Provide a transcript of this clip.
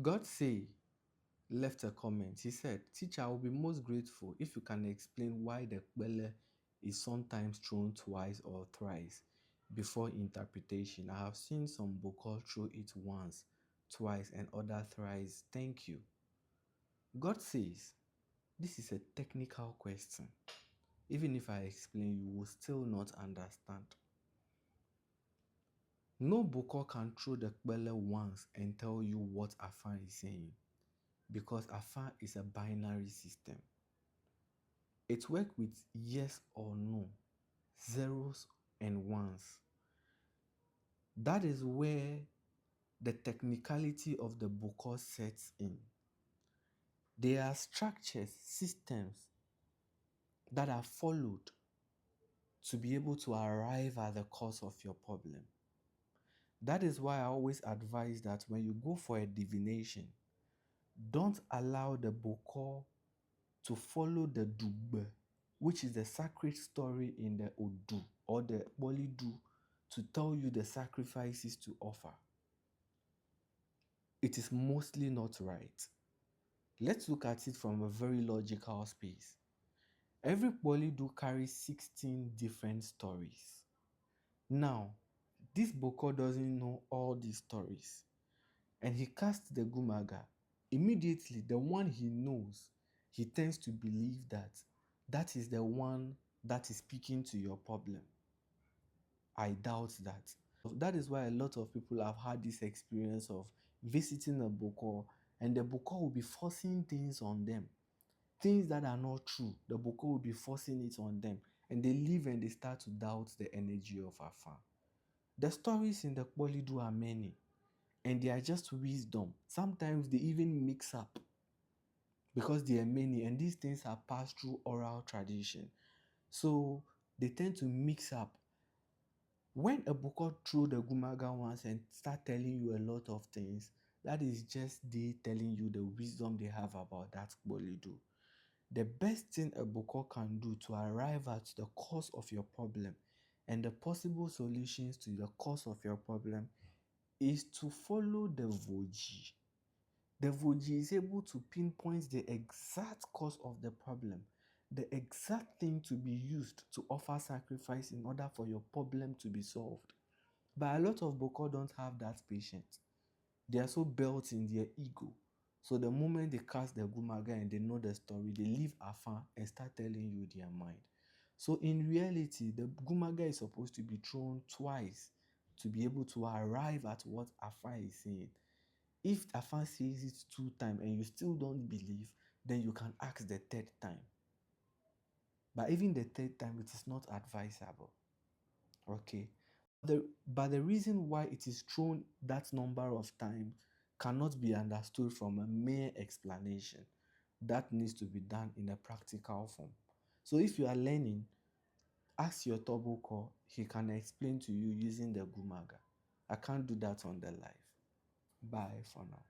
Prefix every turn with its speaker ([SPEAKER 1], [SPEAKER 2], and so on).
[SPEAKER 1] God say left a comment. He said, "Teacher, I will be most grateful if you can explain why the Kpele is sometimes thrown twice or thrice before interpretation. I have seen some Boko throw it once, twice, and other thrice. Thank you." God says, this is a technical question. Even if I explain, you will still not understand. No Boko can throw the Kpele once and tell you what Afan is saying, because Afan is a binary system. It works with yes or no, zeros and ones. That is where the technicality of the Boko sets in. There are structures, systems that are followed to be able to arrive at the cause of your problem. That is why I always advise that when you go for a divination, don't allow the Boko to follow the Dugbe, which is the sacred story in the Odu or the Bolidu, to tell you the sacrifices to offer. It is mostly not right. Let's look at it from a very logical space. Every Bolidu carries 16 different stories. Now, this Boko doesn't know all these stories, and he casts the Gumaga. Immediately, the one he knows, he tends to believe that that is the one that is speaking to your problem. I doubt that. That is why a lot of people have had this experience of visiting a Boko, and the Boko will be forcing things on them. Things that are not true, the Boko will be forcing it on them, and they leave and they start to doubt the energy of Afan. The stories in the Polidu are many, and they are just wisdom. Sometimes they even mix up because they are many, and these things are passed through oral tradition. So they tend to mix up. When a Boko throw the Gumaga once and start telling you a lot of things, that is just they telling you the wisdom they have about that Polidu. The best thing a Boko can do to arrive at the cause of your problem and the possible solutions to the cause of your problem is to follow the Voji. The Voji is able to pinpoint the exact cause of the problem, the exact thing to be used to offer sacrifice in order for your problem to be solved. But a lot of Boko don't have that patience. They are so built in their ego. So the moment they cast the Gumaga and they know the story, they leave Afan and start telling you their mind. So in reality, the Gumaga is supposed to be thrown twice to be able to arrive at what Afan is saying. If Afan says it 2 times and you still don't believe, then you can ask the third time. But even the third time, it is not advisable. Okay. But the reason why it is thrown that number of times cannot be understood from a mere explanation. That needs to be done in a practical form. So if you are learning, ask your Toboko, he can explain to you using the Gumaga. I can't do that on the live. Bye for now.